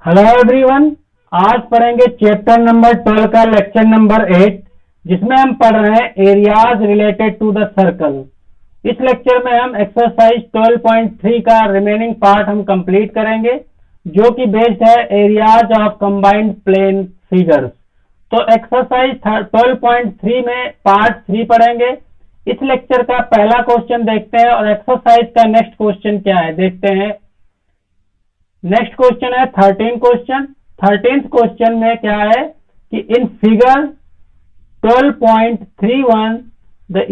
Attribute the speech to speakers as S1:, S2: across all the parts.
S1: Hello everyone. आज पढ़ेंगे chapter number 12 का लेक्चर नंबर 8, जिसमें हम पढ़ रहे हैं areas related to the circle. इस लेक्चर में हम एक्सरसाइज 12.3 का रिमेनिंग पार्ट हम कंप्लीट करेंगे, जो कि बेस्ड है areas of combined plane figures. तो एक्सरसाइज 12.3 में पार्ट 3 पढ़ेंगे। इस लेक्चर का पहला क्वेश्चन देखते हैं और एक्सरसाइज का नेक्स्ट क्वेश्चन क्या है देखते हैं। नेक्स्ट क्वेश्चन है 13 क्वेश्चन। 13th क्वेश्चन में क्या है कि in figure 12.31 the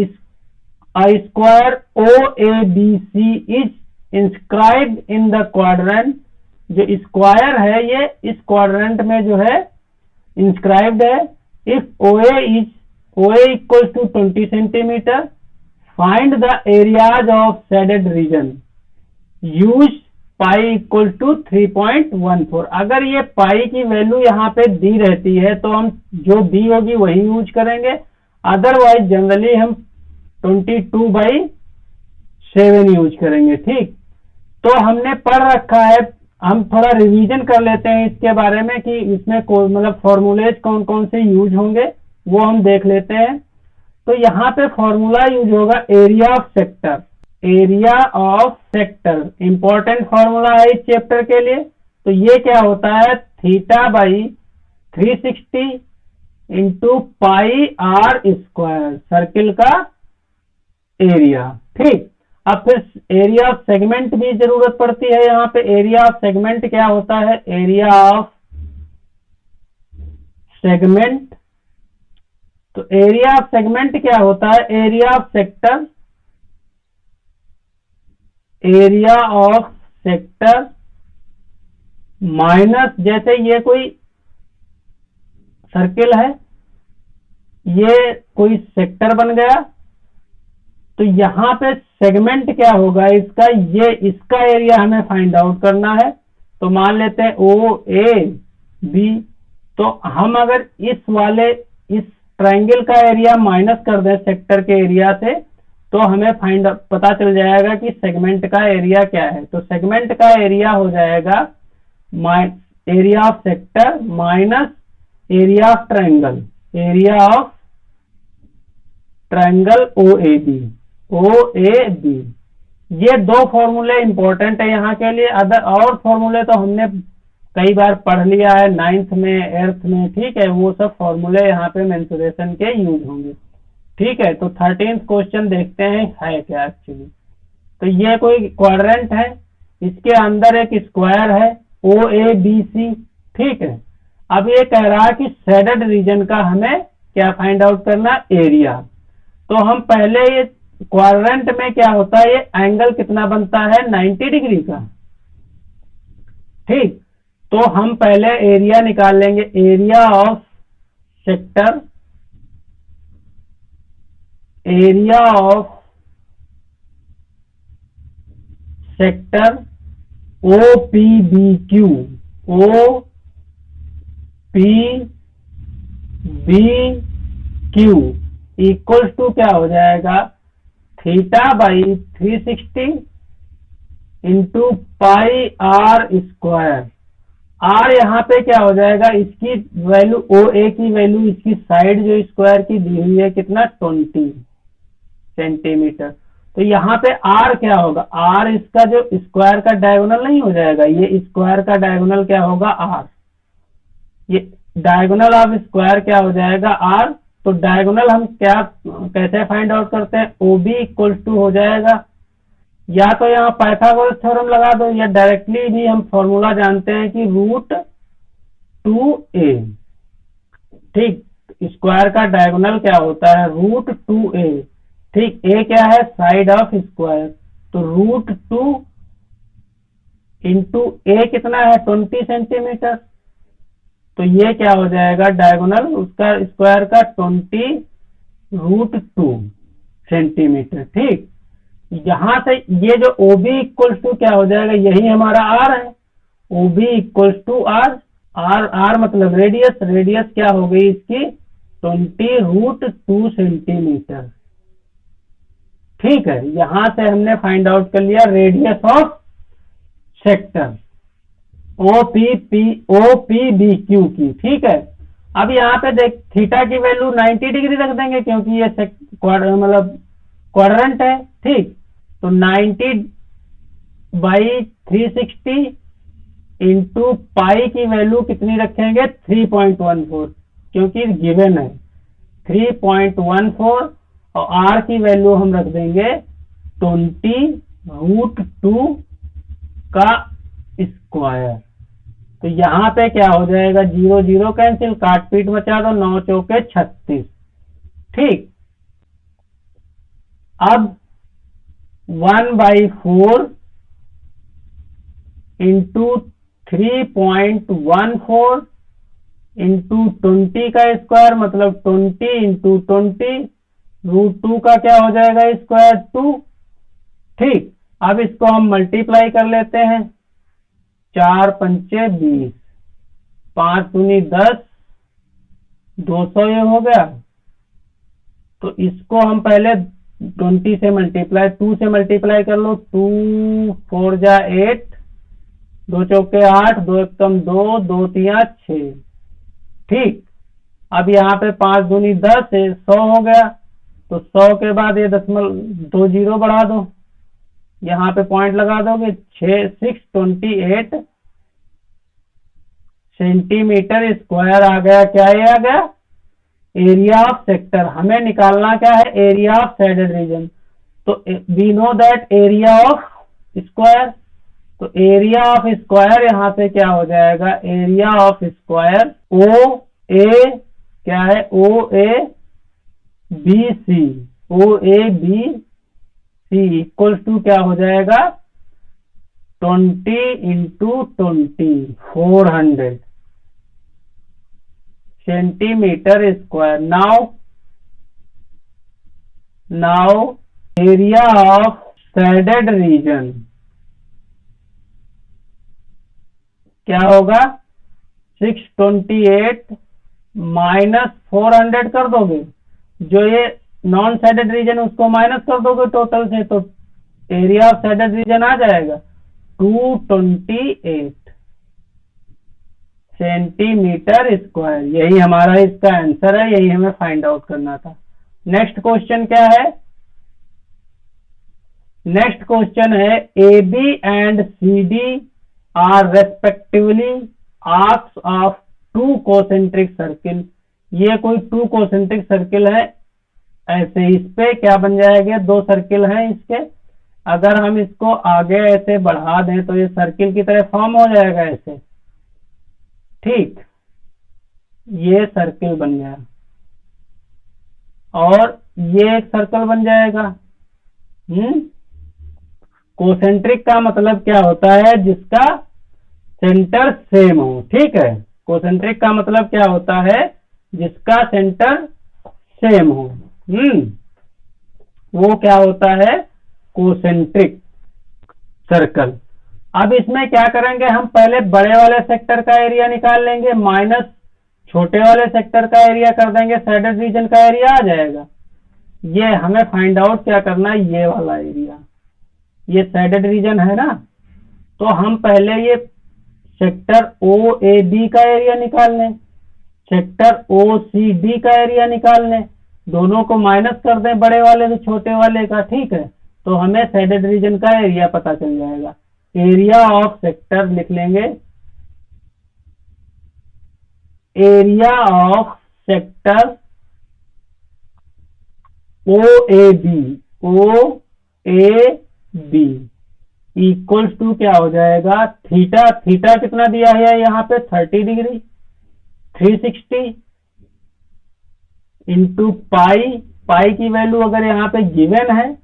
S1: square OABC is inscribed in the quadrant. जो स्क्वायर है ये इस क्वाड्रेंट में जो है इंस्क्राइब्ड है। If OA equal to 20 centimetre, find the areas of shaded region. Use pi equal to 3.14। अगर ये पाई की वैल्यू यहाँ पे दी रहती है तो हम जो दी होगी वही यूज करेंगे, अदरवाइज जनरली हम 22/7 यूज करेंगे। ठीक, तो हमने पढ़ रखा है, हम थोड़ा रिवीजन कर लेते हैं इसके बारे में कि इसमें मतलब फॉर्मूलेज कौन कौन से यूज होंगे वो हम देख लेते हैं। तो यहाँ पे फॉर्मूला यूज होगा area of sector. Area of sector important formula है इस चैप्टर के लिए। तो ये क्या होता है, θ/360 into pi are square, circle का एरिया। ठीक, अब फिर एरिया ऑफ सेगमेंट भी जरूरत पड़ती है। यहाँ पे एरिया ऑफ सेगमेंट क्या होता है, एरिया ऑफ सेगमेंट। तो एरिया ऑफ सेगमेंट क्या होता है, area of sector, area of sector minus, जैसे ये कोई सर्किल है, ये कोई सेक्टर बन गया, तो यहां पे सेगमेंट क्या होगा इसका, ये इसका एरिया हमें फाइंड आउट करना है। तो मान लेते हैं OAB। तो हम अगर इस ट्रायंगल का एरिया माइनस कर दें सेक्टर के एरिया से, तो हमें पता चल जाएगा कि सेगमेंट का एरिया क्या है। तो सेगमेंट का एरिया हो जाएगा area of sector minus area of triangle, area of triangle OAB। ये दो फॉर्मूले इंपॉर्टेंट है यहाँ के लिए। अदर और फॉर्मूले तो हमने कई बार पढ़ लिया है 9th में 8th में। ठीक है, वो सब फॉर्मूले यहाँ पे मेंसुरेशन के यूज होंगे। ठीक है, तो 13th क्वेश्चन देखते हैं है क्या एक्चुअली। तो ये कोई क्वाड्रेंट है, इसके अंदर एक स्क्वायर है OABC। ठीक है, अब ये कह रहा है कि शेडेड रीजन का हमें क्या फाइंड आउट करना, एरिया। तो हम पहले ये क्वाड्रेंट में क्या होता है, ये एंगल कितना बनता है, 90 डिग्री का। ठीक, तो हम पहले एरिया निकाल लेंगे, area of sector, area of sector OPBQ, OPBQ equal to क्या हो जाएगा, θ/360 into pi are square. R यहाँ पे क्या हो जाएगा, इसकी वैल्यू OA की वैल्यू, इसकी साइड जो स्क्वायर की दी हुई है कितना, 20 सेंटीमीटर। तो यहाँ पे आर क्या होगा, आर इसका जो स्क्वायर का डायगोनल नहीं हो जाएगा, ये स्क्वायर का डायगोनल क्या होगा, आर। ये डायगोनल ऑफ स्क्वायर क्या हो जाएगा, आर। तो डायगोनल हम क्या कैसे फाइंड आउट करते हैं, OB इक्वल टू हो जाएगा, या तो यहाँ पाइथागोरस थ्योरम लगा दो, या डायरेक्टली भी हम फॉर्मूला जानते हैं कि √2a। ठीक, स्क्वायर का डायगोनल क्या होता है, √2a। ठीक, a क्या है, साइड ऑफ स्क्वायर, तो √2 इंटू a कितना है, 20 सेंटीमीटर। तो ये क्या हो जाएगा, डायगोनल उसका स्क्वायर का 20 √2 सेंटीमीटर। ठीक, यहां से ये जो OB इक्वल टू क्या हो जाएगा, यही हमारा R है, OB इक्वल टू R मतलब रेडियस। रेडियस क्या हो गई इसकी, 20 √2 सेंटीमीटर। ठीक है, यहां से हमने फाइंड आउट कर लिया रेडियस ऑफ सेक्टर। OPBQ की, ठीक है। अब यहाँ पे देख थीटा की वैल्यू 90 डिग्री रख देंगे क्योंकि ये मतलब क्वाड्रेंट है, ठीक। तो 90 बाई 360 इंटू पाई की वैल्यू कितनी रखेंगे 3.14 क्योंकि गिवन है 3.14 और आर की वैल्यू हम रख देंगे 20√2 का स्क्वायर। तो यहाँ पे क्या हो जाएगा 0 0 कैंसिल, काट पीट बचा दो, 9 चौके 36, ठीक। अब 1/4 इंटू 3.14 इंटू 20 का स्क्वायर मतलब 20 इंटू 20√2 का क्या हो जाएगा स्क्वायर 2, ठीक। अब इसको हम मल्टीप्लाई कर लेते हैं, 4 पंचे 20, 5 दूनी 10, 200 ये हो गया। तो इसको हम पहले 20 से मल्टीप्लाई 2 से मल्टीप्लाई कर लो, 2 4 जा 8, 2 चौके 8, 2 एकम 2, 2 तिया 6, ठीक। अब यहाँ पे 5 दूनी 10 है, 100 हो गया। तो 100 के बाद ये 2 जीरो बढ़ा दो, यहाँ पे पॉइंट लगा दोगे, 628 सेंटीमीटर स्क्वायर आ गया। क्या ये आ गया एरिया ऑफ सेक्टर। हमें निकालना क्या है एरिया ऑफ शेडेड रीजन। तो we know that area of square, तो एरिया ऑफ स्क्वायर यहाँ पे क्या हो जाएगा area of square O A क्या है O A B C, O A B C equal to क्या हो जाएगा 20 into 20 400 centimetre square. Now area of shaded region क्या होगा 628 माइनस 400 कर दोगे, जो ये नॉन शेडेड रीजन उसको माइनस कर दोगे टोटल से, तो एरिया ऑफ शेडेड रीजन आ जाएगा 228 सेंटीमीटर स्क्वायर। यही हमारा इसका आंसर है, यही हमें फाइंड आउट करना था। नेक्स्ट क्वेश्चन क्या है, नेक्स्ट क्वेश्चन है A B and C D are respectively arcs of 2 concentric circle. ये कोई 2 कोसेंट्रिक सर्किल है, ऐसे इस पे क्या बन जाएंगे 2 सर्किल हैं इसके। अगर हम इसको आगे ऐसे बढ़ा दें तो ये सर्किल की तरह फॉर्म हो जाएगा ऐसे, ठीक। ये सर्किल बन गया और ये एक सर्कल बन जाएगा। कोसेंट्रिक का मतलब क्या होता है जिसका सेंटर सेम हो, ठीक है। कोसेंट्रिक का मतलब क्या होता है जिसका सेंटर सेम हो, वो क्या होता है कोसेंट्रिक सर्कल। अब इसमें क्या करेंगे हम पहले बड़े वाले सेक्टर का एरिया निकाल लेंगे माइनस छोटे वाले सेक्टर का एरिया कर देंगे, शेडेड रीजन का एरिया आ जाएगा। ये हमें फाइंड आउट क्या करना है ये वाला एरिया, ये शेडेड रीजन है ना, तो हम पहले ये सेक्टर ओ ए बी का एरिया निकाल लें, सेक्टर ओ सी डी का एरिया निकाल लें, दोनों को माइनस कर दें बड़े वाले से छोटे वाले का, ठीक है। तो हमें शेडेड रीजन का एरिया पता चल जाएगा। एरिया ऑफ सेक्टर लिख लेंगे, area of sector O A B equals to क्या हो जाएगा थीटा। थीटा कितना दिया है यहाँ पे 30 डिग्री, 360 इंटू पाई। पाई की वैल्यू अगर यहाँ पे गिवन है,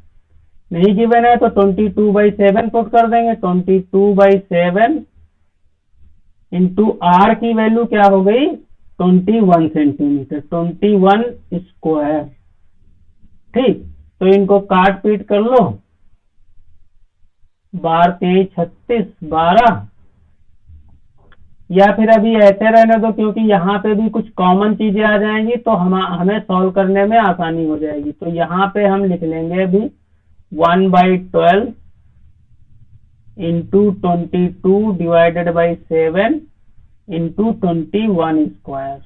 S1: नहीं गिवन है तो 22/7 पुट कर देंगे, 22/7 इंटू आर की वैल्यू क्या हो गई 21 सेंटीमीटर, 21 स्क्वायर, ठीक। तो इनको काट पीट कर लो, 12 3 36 12, या फिर अभी ऐसे रहने दो क्योंकि यहाँ पे भी कुछ कॉमन चीजें आ जाएंगी तो हमें सॉल्व करने में आसानी हो जाएगी। तो यहाँ पे हम लिख लेंगे अभी 1/12 into 22 divided by 7 into 21 square.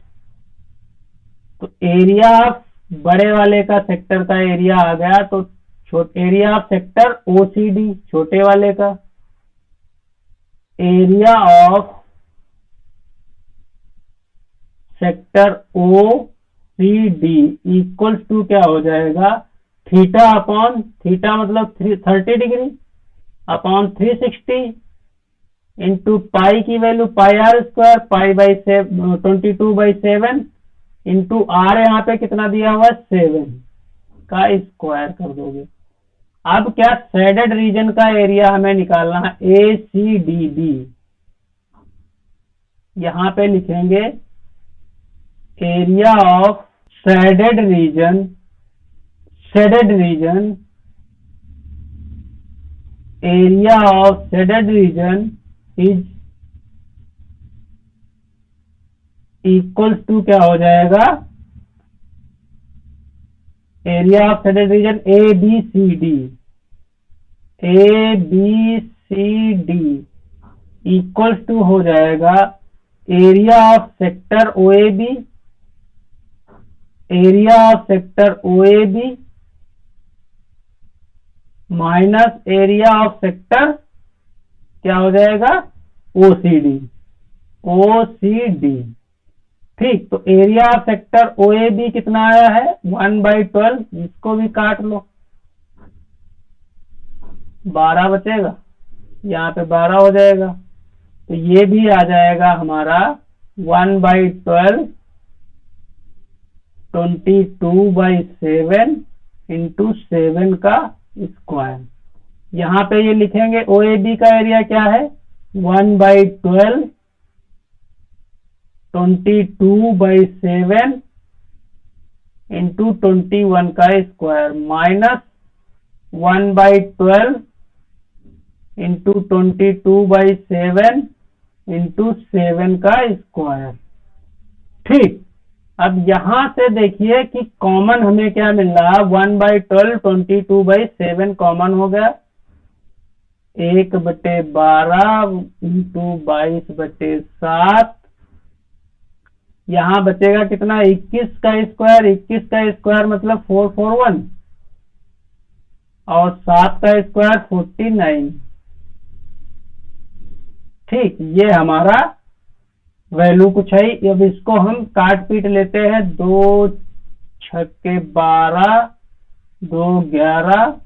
S1: तो एरिया ऑफ बड़े वाले का सेक्टर का एरिया आ गया, तो एरिया ऑफ सेक्टर ओसीडी छोटे वाले का, area of sector O C D equals to क्या हो जाएगा, थीटा अपॉन थीटा मतलब 30 डिग्री अपॉन 360 इंटू पाई की value pi are square, pi by 22/7 into r यहाँ पे कितना दिया हुआ है 7 का स्क्वायर कर दोगे। अब क्या शेडेड रीजन का एरिया हमें निकालना है, ए सी डी बी। यहां पे लिखेंगे area of shaded region, shaded region, area of shaded region is equals to क्या हो जाएगा, area of shaded region A B C D, A B C D equals to हो जाएगा area of sector O A B, area of sector O A B minus area of sector क्या हो जाएगा OCD, OCD. ठीक, तो area of sector O A B कितना आया है 1/12, इसको भी काट लो, 12 बचेगा, यहाँ पे 12 हो जाएगा, तो ये भी आ जाएगा हमारा 1/12 22/7 इंटू 7 का स्क्वायर। यहाँ पे ये लिखेंगे ओ ए बी का एरिया क्या है 1/12 22/7 इंटू 21 का स्क्वायर माइनस 1/12 इंटू 22/7 इंटू 7 का स्क्वायर। ठीक, अब यहां से देखिए कि कॉमन हमें क्या मिल रहा है 1/12 22/7 कॉमन हो गया, 1/12 इंटू 22/7, यहां बचेगा कितना 21 का स्क्वायर, 21 का स्क्वायर मतलब 441 और 7 का स्क्वायर 49। ठीक, ये हमारा वैल्यू कुछ है। अब इसको हम काट पीट लेते हैं, 2 छक्के 12, 2 11,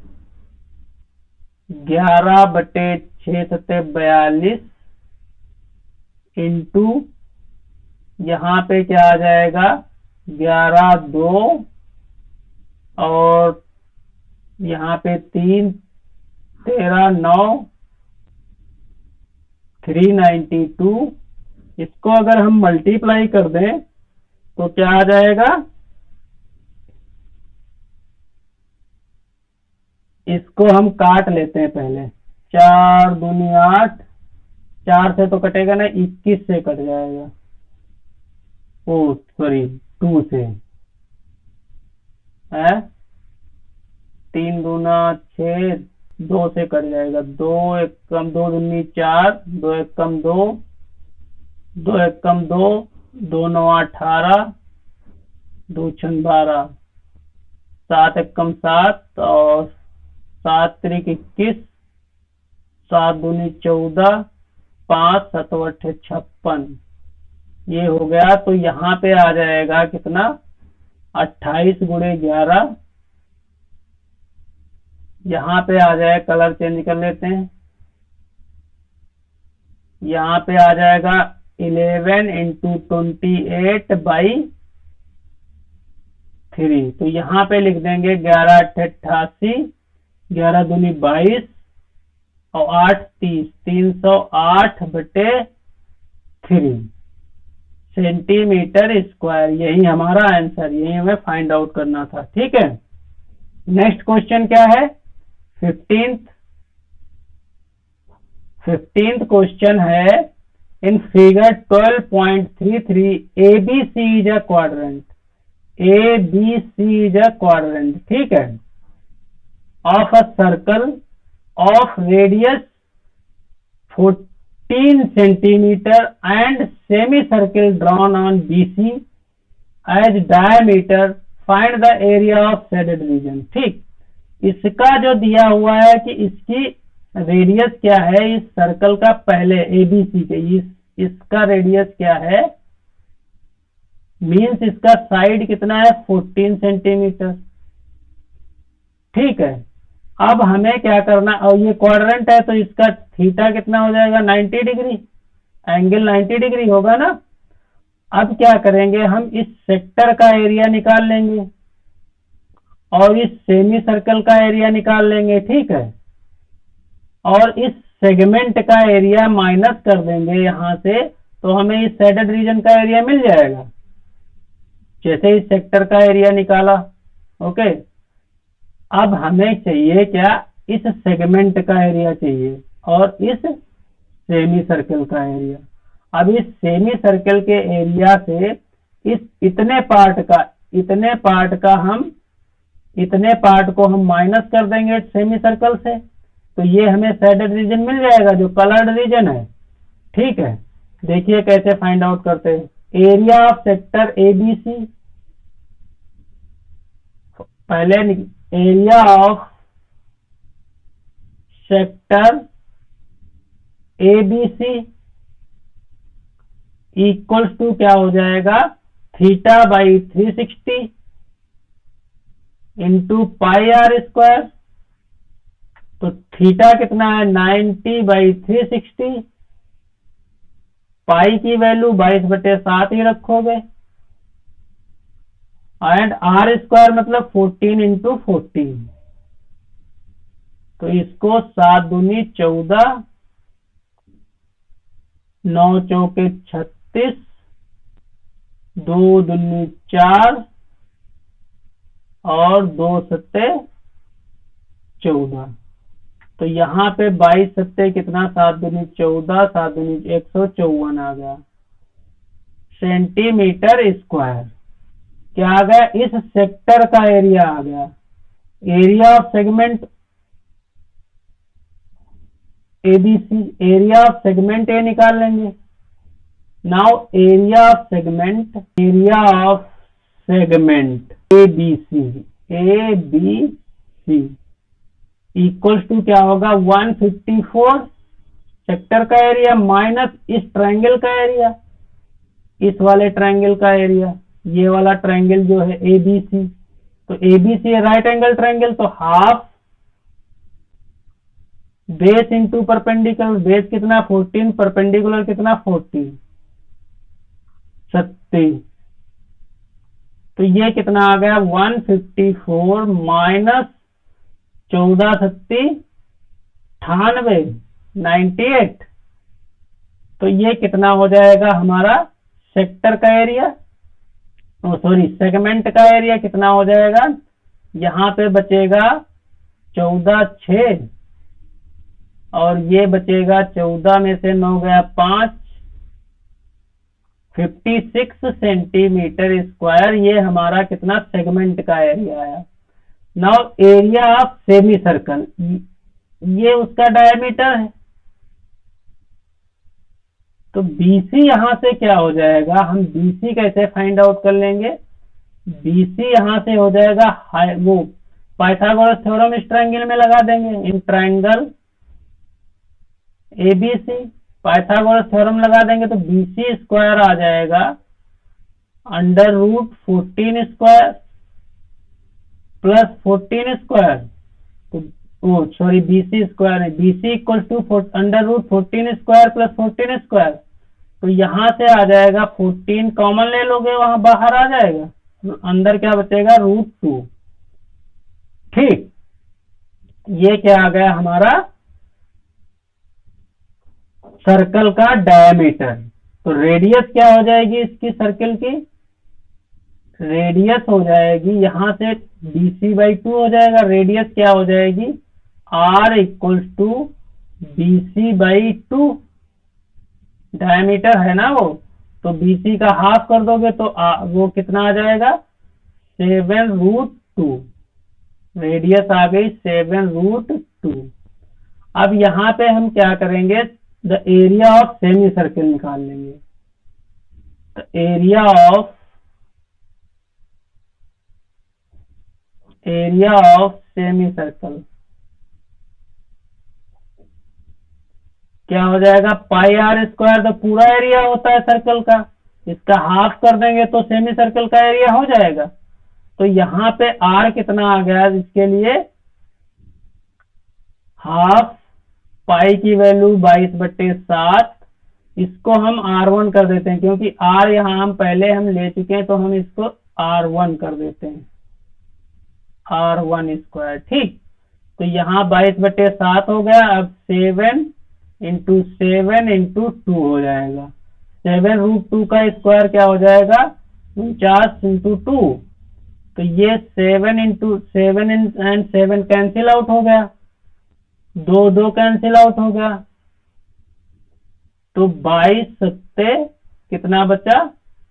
S1: 11/6 सत्ते 42 इंटू यहाँ पे क्या आ जाएगा 11 2 और यहाँ पे 3 13 9 392। इसको अगर हम मल्टीप्लाई कर दें तो क्या आ जाएगा, इसको हम काट लेते हैं पहले, 4 दूनी 8, 4 से तो कटेगा ना, 21 से कट जाएगा, ओ सॉरी 2 से है, 3 दूना 6, 2 से कट जाएगा, 2 एक कम 2 दूनी 4, 2 एक कम 2, 2 एक कम 2, 2 9 18, 2 6 12, 7 एक कम 7 और 7 त्रिक 21, 7 दूनी 14, 5 7 8 56, ये हो गया। तो यहाँ पे आ जाएगा कितना 28 गुणे 11, यहाँ पे आ जाए, कलर चेंज कर लेते हैं, यहाँ पे आ जाएगा 11 इंटू 28/3, तो यहाँ पे लिख देंगे 11 8 88, 11 दूनी 22 और 8 30, 308/3 सेंटीमीटर स्क्वायर। यही हमारा आंसर, यही हमें फाइंड आउट करना था। ठीक है, नेक्स्ट क्वेश्चन क्या है 15th क्वेश्चन है, in figure 12.33 ABC is a quadrant, ABC is a quadrant, ठीक है, of a circle of radius 14 centimetre and semi circle drawn on BC as diameter, find the area of shaded region. ठीक, इसका जो दिया हुआ है कि इसकी रेडियस क्या है इस सर्कल का, पहले ABC के इसका रेडियस क्या है, मीन्स इसका साइड कितना है 14 सेंटीमीटर। ठीक है, अब हमें क्या करना, और ये क्वाड्रेंट है तो इसका थीटा कितना हो जाएगा 90 डिग्री, एंगल 90 डिग्री होगा ना। अब क्या करेंगे, हम इस सेक्टर का एरिया निकाल लेंगे और इस सेमी सर्कल का एरिया निकाल लेंगे। ठीक है, और इस सेगमेंट का एरिया माइनस कर देंगे यहां से, तो हमें इस शेडेड रीजन का एरिया मिल जाएगा, जैसे इस सेक्टर का एरिया निकाला। ओके, अब हमें चाहिए क्या, इस सेगमेंट का एरिया चाहिए और इस सेमी सर्कल का एरिया। अब इस सेमी सर्कल के एरिया से इस इतने पार्ट को हम माइनस कर देंगे सेमी सर्कल से, तो ये हमें शेडेड रीजन मिल जाएगा जो कलर्ड रीजन है। ठीक है, देखिए कैसे फाइंड आउट करते हैं। एरिया ऑफ सेक्टर ABC, पहले area of sector ABC equals to क्या हो जाएगा, theta by 360 into pi are square. तो थीटा कितना है 90/360, पाई की वैल्यू 22/7 ही रखोगे, एंड आर स्क्वायर मतलब 14 इंटू 14। तो इसको 7 दूनी 14, 9 चौके 36, 2 दूनी 4 और 2 सत्ते 14। तो यहाँ पे 22 सत्ते कितना, 7 दूनी 14, 7 दूनी 154 आ गया सेंटीमीटर स्क्वायर। क्या आ गया, इस सेक्टर का एरिया आ गया। Area of segment ABC, area of segment A निकाल लेंगे। Now area of segment ABC equals to क्या होगा 154 सेक्टर का एरिया माइनस इस ट्रायंगल का एरिया, इस वाले ट्रायंगल का एरिया, ये वाला ट्रायंगल जो है ABC। तो ABC है राइट एंगल ट्रायंगल, तो half base into perpendicular, base कितना 14, परपेंडिकुलर कितना 40, 70। तो ये कितना आ गया 154 माइनस 14 सत्ती 98, 98। तो ये कितना हो जाएगा हमारा सेक्टर का एरिया, सॉरी सेगमेंट का एरिया कितना हो जाएगा, यहाँ पे बचेगा 14 6 और ये बचेगा 14 में से 9 गया 5, 56 सेंटीमीटर स्क्वायर। ये हमारा कितना सेगमेंट का एरिया आया। Now area of semi circle, ये उसका डायमीटर है। तो BC यहां से क्या हो जाएगा, हम BC कैसे फाइंड आउट कर लेंगे, BC यहां से हो जाएगा वो पाइथागोरस थ्योरम इस ट्रायंगल में लगा देंगे, in triangle ABC Pythagoras theorem लगा देंगे तो BC स्क्वायर आ जाएगा √14 स्क्वायर प्लस 14 स्क्वायर। तो सॉरी BC स्क्वायर है, BC equal to √14 square plus 14 square. तो यहां से आ जाएगा 14 कॉमन ले लोगे, वहां बाहर आ जाएगा, अंदर क्या बचेगा √2। ठीक, ये क्या आ गया हमारा सर्कल का डायमीटर। तो रेडियस क्या हो जाएगी इसकी, सर्कल की रेडियस हो जाएगी यहां से BC/2 हो जाएगा। रेडियस क्या हो जाएगी R equals to BC/2, diameter है ना वो, तो BC का हाफ कर दोगे तो वो कितना आ जाएगा 7√2। रेडियस आ गई 7√2। अब यहाँ पे हम क्या करेंगे, the area of semi circle निकाल लेंगे। The area of semi circle क्या हो जाएगा, पाई आर स्क्वायर। तो पूरा एरिया होता है सर्कल का, इसका हाफ कर देंगे तो सेमी सर्कल का एरिया हो जाएगा। तो यहाँ पे आर कितना आ गया इसके लिए, हाफ पाई की वैल्यू 22/7। इसको हम R1 कर देते हैं, क्योंकि R यहाँ हम पहले हम ले चुके हैं, तो हम इसको R1 कर देते हैं, R1 स्क्वायर। ठीक, तो यहाँ 22/7 हो गया। अब 7 × 7 × 2 हो जाएगा। 7√2 का स्क्वायर क्या हो जाएगा, 49 × 2। तो ये 7 × 7 एंड 7 कैंसिल आउट हो गया, 2 कैंसिल आउट हो गया। तो 22 सत्ते कितना बचा,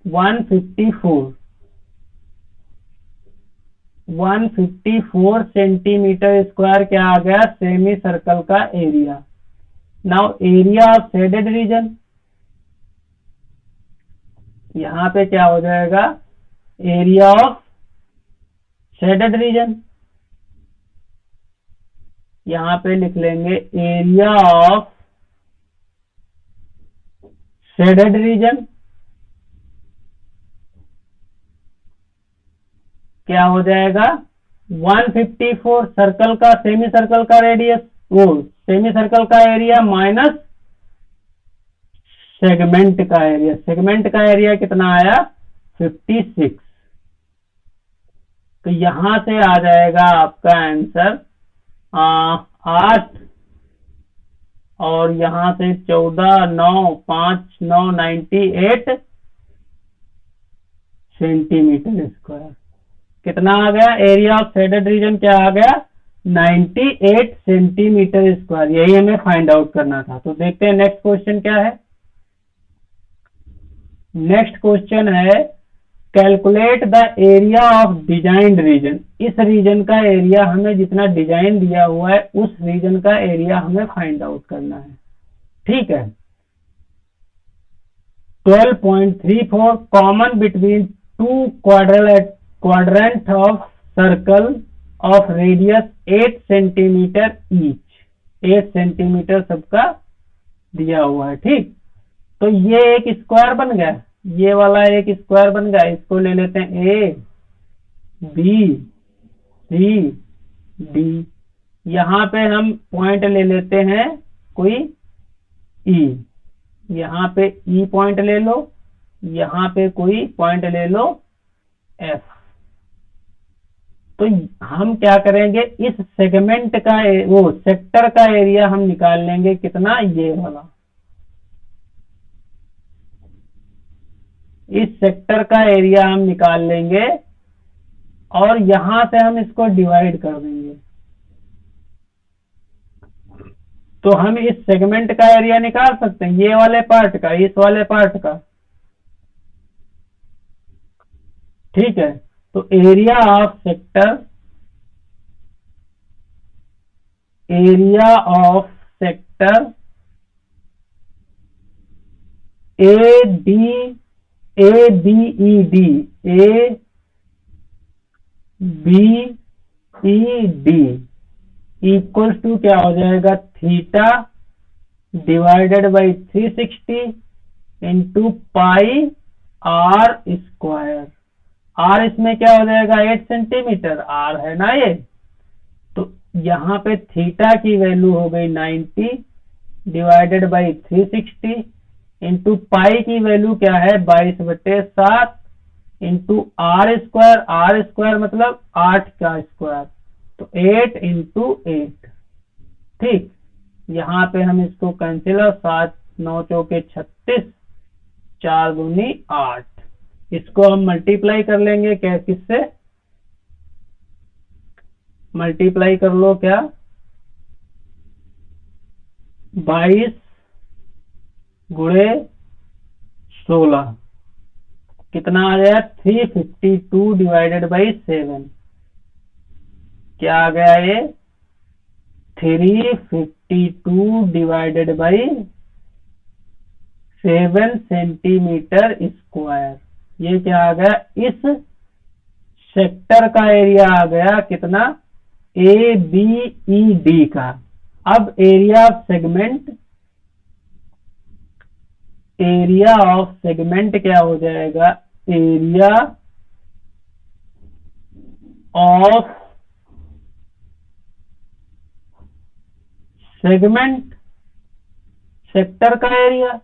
S1: 154 सेंटीमीटर स्क्वायर क्या आ गया, सेमी सर्कल का area. Now area of shaded reason, यहां पे क्या हो जाएगा, एरिया ऑफ शेडेड रीजन, यहां पे लिख लेंगे एरिया ऑफ शेडेड रीजन क्या हो जाएगा, 154 सर्कल का, सेमी सर्कल का रेडियस, वो सेमी सर्कल का एरिया माइनस सेगमेंट का एरिया। सेगमेंट का एरिया कितना आया, 56। तो यहां से आ जाएगा आपका आंसर 8, और यहां से 14, 9, 5, 9, 98 सेंटीमीटर स्क्वायर। कितना आ गया, एरिया ऑफ शेडेड रीजन क्या आ गया, 98 सेंटीमीटर स्क्वायर। यही हमें फाइंड आउट करना था। तो देखते हैं नेक्स्ट क्वेश्चन क्या है। नेक्स्ट क्वेश्चन है, calculate the area of designed region. इस रीजन का एरिया, हमें जितना डिजाइन दिया हुआ है उस रीजन का एरिया हमें फाइंड आउट करना है। ठीक है, 12.34 common between 2 quadrant of circle of radius 8 centimetre each. 8 centimetre सबका दिया हुआ है। ठीक, तो ये एक स्क्वायर बन गया, ये वाला एक स्क्वायर बन गया। इसको ले लेते हैं ए बी सी डी। यहां पे हम पॉइंट ले लेते हैं कोई ई, यहां पे ई पॉइंट ले लो, यहां पे कोई पॉइंट ले लो एफ। तो हम क्या करेंगे, इस सेगमेंट का वो सेक्टर का एरिया हम निकाल लेंगे, कितना, ये वाला। इस सेक्टर का एरिया हम निकाल लेंगे और यहां से हम इसको डिवाइड कर देंगे। तो हम इस सेगमेंट का एरिया निकाल सकते हैं, ये वाले पार्ट का, इस वाले पार्ट का। ठीक है, तो area of sector, area of sector A B E D, A B E D equal to क्या हो जाएगा, theta divided by 360 into pi are square. R इसमें क्या हो जाएगा, 8 सेंटीमीटर आर है ना ये। तो यहाँ पे थीटा की वैल्यू हो गई 90 डिवाइडेड बाई 360 इंटू पाई की वैल्यू क्या है, 22/7 into r square. R square मतलब 8 का स्क्वायर, तो 8 × 8। ठीक, यहाँ पे हम इसको कैंसिल, 7 9 चौके 36, 4 दूनी 8। इसको हम मल्टीप्लाई कर लेंगे, क्या, किससे, मल्टीप्लाई कर लो, क्या, 22 × 16 कितना आ गया, 352 डिवाइडेड बाई 7। क्या आ गया ये, 352 डिवाइडेड बाई 7 सेंटीमीटर स्क्वायर। ये क्या आ गया, इस सेक्टर का एरिया आ गया कितना, ABED का। अब एरिया ऑफ सेगमेंट क्या हो जाएगा, एरिया ऑफ सेगमेंट, सेक्टर का एरिया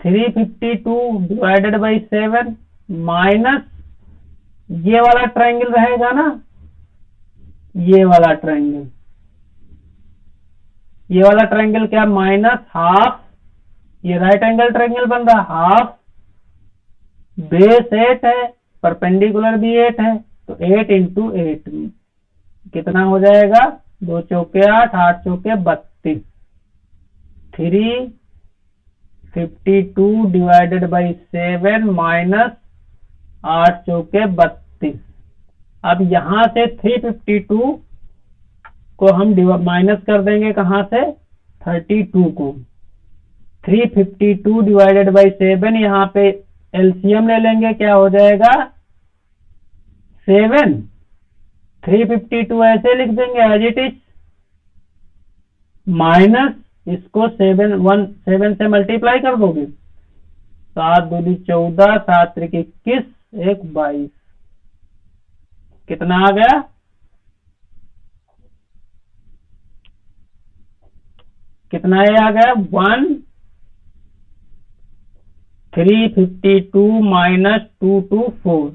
S1: 352 डिवाइडेड बाई 7 माइनस ये वाला ट्रायंगल रहेगा ना, ये वाला ट्रायंगल, ये वाला ट्रायंगल क्या, माइनस हाफ, ये राइट एंगल ट्रायंगल बन रहा, हाफ बेस 8 है, परपेंडिकुलर भी 8 है, तो 8 इंटू 8 कितना हो जाएगा, 2 चौके 8, 8 चौके 32, 352 डिवाइडेड बाई 7 माइनस 8 चौके 32। अब यहां से 352 को हम माइनस कर देंगे, कहां से, 32 को। 352 डिवाइडेड बाई 7, यहाँ पे एलसीएम ले लेंगे, क्या हो जाएगा 7, 352 ऐसे लिख देंगे एज इट इज, माइनस इसको 7 से मल्टीप्लाई कर दोगे, 7 दूनी 14, 7 त्रिक 21, 1 22, कितना आ गया, कितना ये आ गया, 352 minus 224,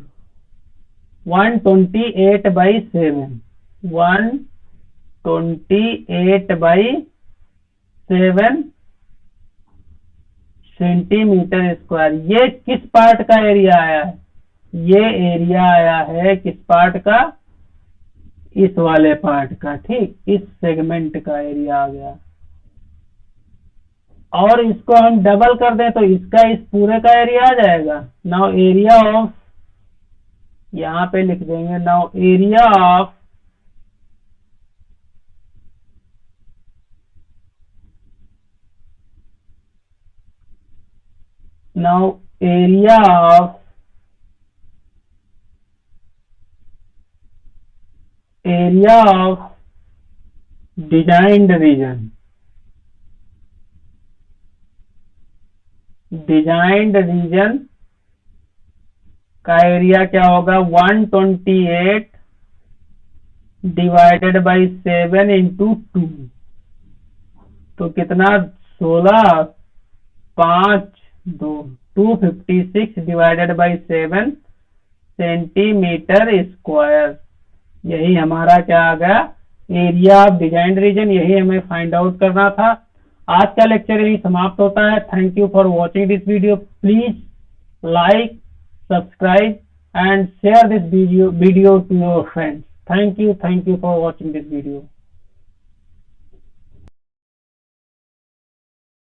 S1: 128 by 7, 128 by 7 centimetre square. ये किस पार्ट का एरिया आया है, ये एरिया आया है किस पार्ट का, इस वाले पार्ट का, ठीक, इस सेगमेंट का एरिया आ गया। और इसको हम डबल कर दें तो इसका इस पूरे का एरिया आ जाएगा। नाउ एरिया ऑफ, यहां पे लिख देंगे, now area of designed region का एरिया क्या होगा, 128 डिवाइडेड बाई 7 इंटू 2, तो कितना, 16, 5, 2, 256 डिवाइडेड बाई 7 सेंटीमीटर स्क्वायर। यही हमारा क्या आ गया, एरिया ऑफ डिजाइन्ड रीजन, यही हमें फाइंड आउट करना था। आज का लेक्चर यही समाप्त होता है। Thank you for watching this video. Please like, subscribe and share this video to your friends. Thank you for watching this video.